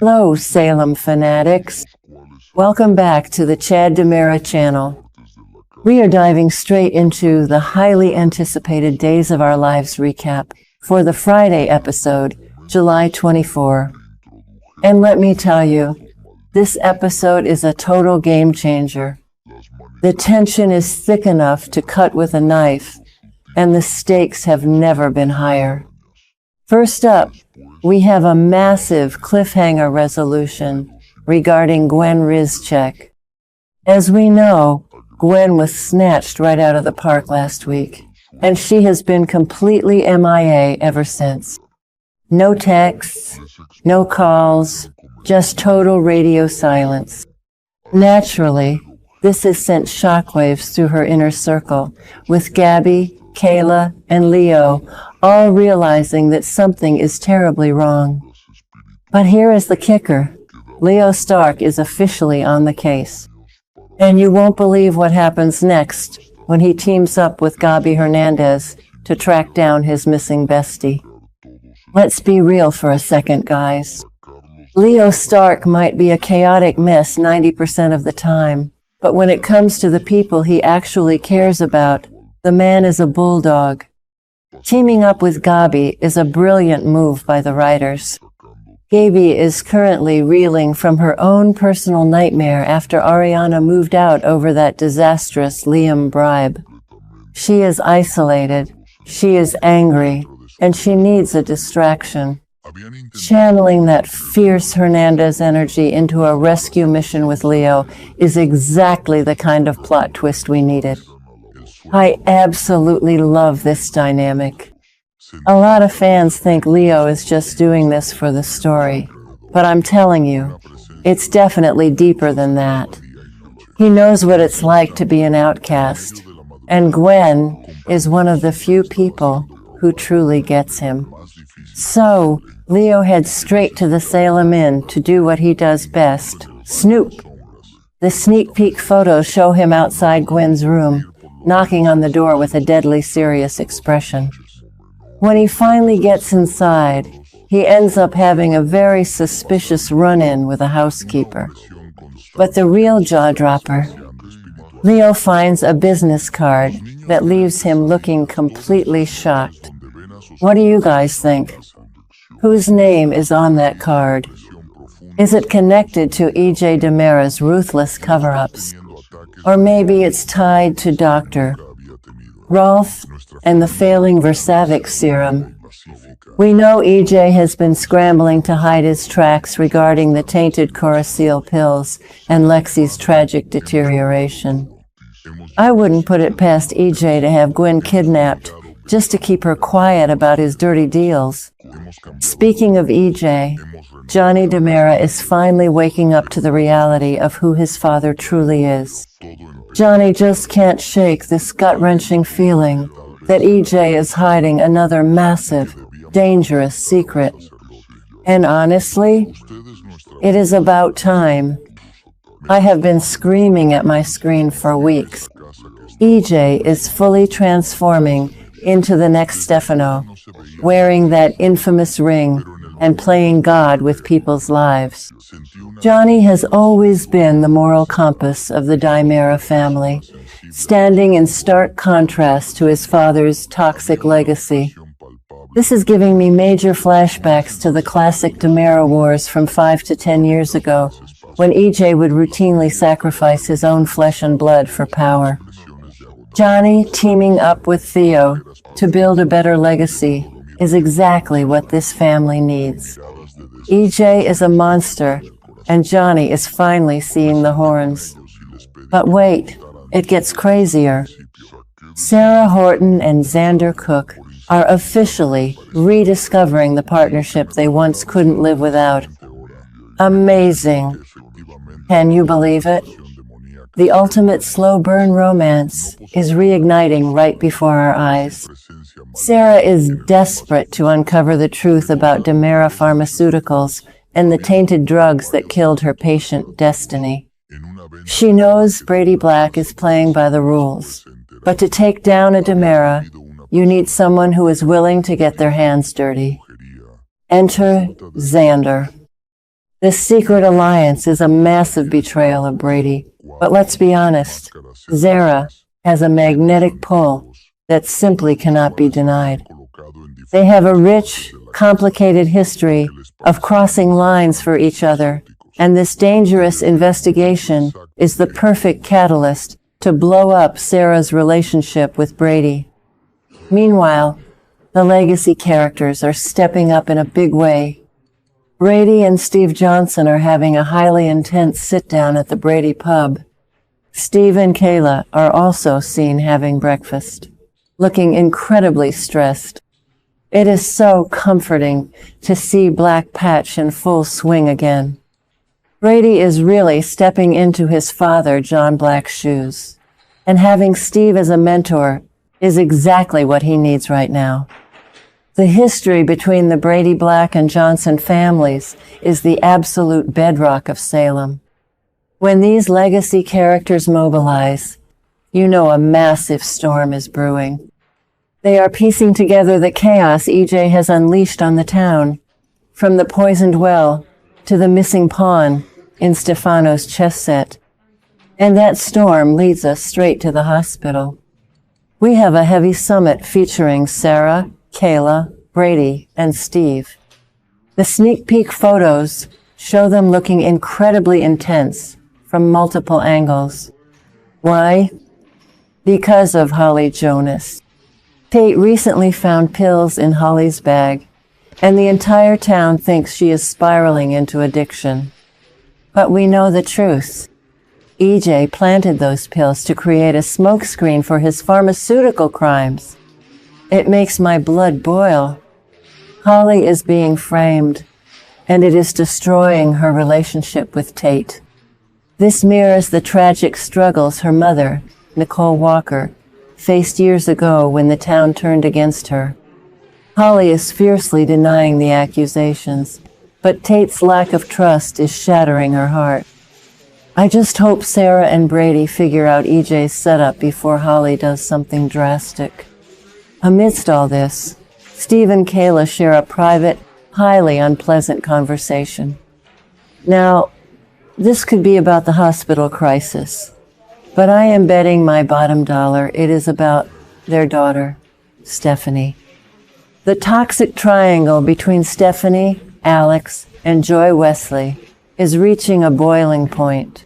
Hello, Salem fanatics. Welcome back to the Chad DiMera Channel. We are diving straight into the highly anticipated Days of Our Lives recap for the Friday episode, July 24. And let me tell you, this episode is a total game changer. The tension is thick enough to cut with a knife, and the stakes have never been higher. First up, we have a massive cliffhanger resolution regarding Gwen Rizczech. As we know, Gwen was snatched right out of the park last week, and she has been completely MIA ever since. No texts, no calls, just total radio silence. Naturally, this has sent shockwaves through her inner circle, with Gabi, Kayla, and Leo all realizing that something is terribly wrong. But here is the kicker. Leo Stark is officially on the case. And you won't believe what happens next when he teams up with Gabi Hernandez to track down his missing bestie. Let's be real for a second, guys. Leo Stark might be a chaotic mess 90% of the time, but when it comes to the people he actually cares about, the man is a bulldog. Teaming up with Gabi is a brilliant move by the writers. Gabi is currently reeling from her own personal nightmare after Ariana moved out over that disastrous Liam bribe. She is isolated, she is angry, and she needs a distraction. Channeling that fierce Hernandez energy into a rescue mission with Leo is exactly the kind of plot twist we needed. I absolutely love this dynamic. A lot of fans think Leo is just doing this for the story, but I'm telling you, it's definitely deeper than that. He knows what it's like to be an outcast, and Gwen is one of the few people who truly gets him. So, Leo heads straight to the Salem Inn to do what he does best, snoop. The sneak peek photos show him outside Gwen's room, knocking on the door with a deadly serious expression. When he finally gets inside, he ends up having a very suspicious run-in with a housekeeper. But the real jaw-dropper, Leo finds a business card that leaves him looking completely shocked. What do you guys think? Whose name is on that card? Is it connected to E.J. DiMera's ruthless cover-ups? Or maybe it's tied to Dr. Rolf and the failing Versavix serum. We know E.J. has been scrambling to hide his tracks regarding the tainted Coriseal pills and Lexi's tragic deterioration. I wouldn't put it past E.J. to have Gwen kidnapped just to keep her quiet about his dirty deals. Speaking of E.J., Johnny DiMera is finally waking up to the reality of who his father truly is. Johnny just can't shake this gut-wrenching feeling that E.J. is hiding another massive, dangerous secret. And honestly, it is about time. I have been screaming at my screen for weeks. E.J. is fully transforming into the next Stefano, wearing that infamous ring and playing God with people's lives. Johnny has always been the moral compass of the DiMera family, standing in stark contrast to his father's toxic legacy. This is giving me major flashbacks to the classic DiMera Wars from 5 to 10 years ago, when E.J. would routinely sacrifice his own flesh and blood for power. Johnny teaming up with Theo to build a better legacy is exactly what this family needs. E.J. is a monster, and Johnny is finally seeing the horns. But wait, it gets crazier. Xarah, Horton and Xander Cook are officially rediscovering the partnership they once couldn't live without. Amazing. Can you believe it? The ultimate slow burn romance is reigniting right before our eyes. Xarah is desperate to uncover the truth about DiMera Pharmaceuticals and the tainted drugs that killed her patient Destiny. She knows Brady Black is playing by the rules, but to take down a DiMera, you need someone who is willing to get their hands dirty. Enter Xander. This secret alliance is a massive betrayal of Brady. But let's be honest, Xarah has a magnetic pull that simply cannot be denied. They have a rich, complicated history of crossing lines for each other, and this dangerous investigation is the perfect catalyst to blow up Sarah's relationship with Brady. Meanwhile, the legacy characters are stepping up in a big way. Brady and Steve Johnson are having a highly intense sit-down at the Brady pub. Steve and Kayla are also seen having breakfast, looking incredibly stressed. It is so comforting to see Black Patch in full swing again. Brady is really stepping into his father, John Black's shoes, and having Steve as a mentor is exactly what he needs right now. The history between the Brady Black and Johnson families is the absolute bedrock of Salem. When these legacy characters mobilize, you know a massive storm is brewing. They are piecing together the chaos EJ has unleashed on the town, from the poisoned well to the missing pawn in Stefano's chess set. And that storm leads us straight to the hospital. We have a heavy summit featuring Xarah, Kayla, Brady, and Steve. The sneak peek photos show them looking incredibly intense from multiple angles. Why? Because of Holly Jonas. Tate recently found pills in Holly's bag, and the entire town thinks she is spiraling into addiction. But we know the truth. EJ planted those pills to create a smokescreen for his pharmaceutical crimes. It makes my blood boil. Holly is being framed, and it is destroying her relationship with Tate. This mirrors the tragic struggles her mother, Nicole Walker, faced years ago when the town turned against her. Holly is fiercely denying the accusations, but Tate's lack of trust is shattering her heart. I just hope Xarah and Brady figure out EJ's setup before Holly does something drastic. Amidst all this, Steve and Kayla share a private, highly unpleasant conversation. Now, this could be about the hospital crisis, but I am betting my bottom dollar it is about their daughter, Stephanie. The toxic triangle between Stephanie, Alex, and Joy Wesley is reaching a boiling point.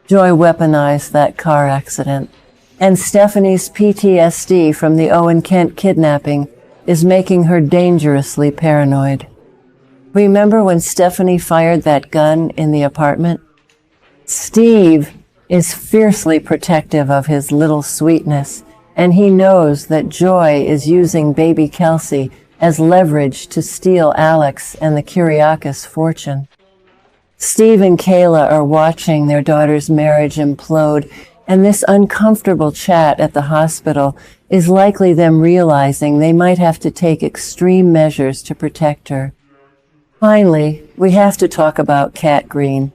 Joy weaponized that car accident, and Stephanie's PTSD from the Owen Kent kidnapping is making her dangerously paranoid. Remember when Stephanie fired that gun in the apartment? Steve is fiercely protective of his little sweetness, and he knows that Joy is using baby Kelsey as leverage to steal Alex and the Kyriakis fortune. Steve and Kayla are watching their daughter's marriage implode, and this uncomfortable chat at the hospital is likely them realizing they might have to take extreme measures to protect her. Finally, we have to talk about Kat Green.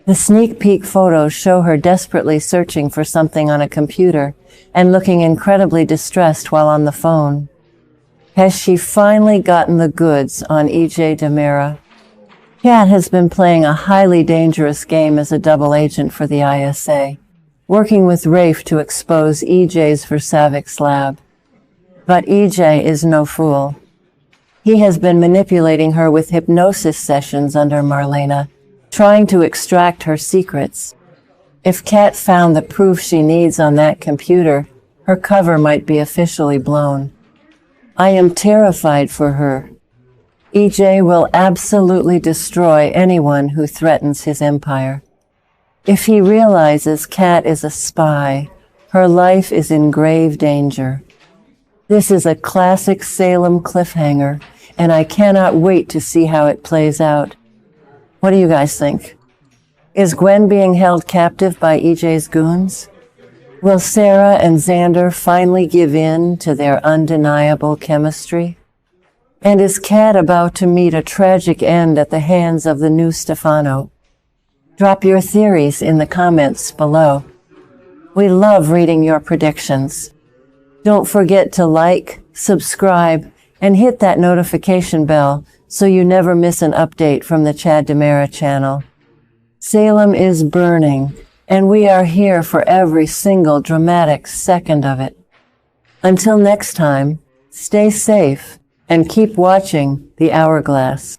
The sneak peek photos show her desperately searching for something on a computer and looking incredibly distressed while on the phone. Has she finally gotten the goods on EJ DiMera? Kat has been playing a highly dangerous game as a double agent for the ISA, working with Rafe to expose EJ's Versavix lab. But EJ is no fool. He has been manipulating her with hypnosis sessions under Marlena, trying to extract her secrets. If Kat found the proof she needs on that computer, her cover might be officially blown. I am terrified for her. EJ will absolutely destroy anyone who threatens his empire. If he realizes Kat is a spy, her life is in grave danger. This is a classic Salem cliffhanger, and I cannot wait to see how it plays out. What do you guys think? Is Gwen being held captive by EJ's goons? Will Xarah and Xander finally give in to their undeniable chemistry? And is Kat about to meet a tragic end at the hands of the new Stefano? Drop your theories in the comments below. We love reading your predictions. Don't forget to like, subscribe, and hit that notification bell so you never miss an update from the Chad DiMera channel. Salem is burning, and we are here for every single dramatic second of it. Until next time, stay safe and keep watching the hourglass.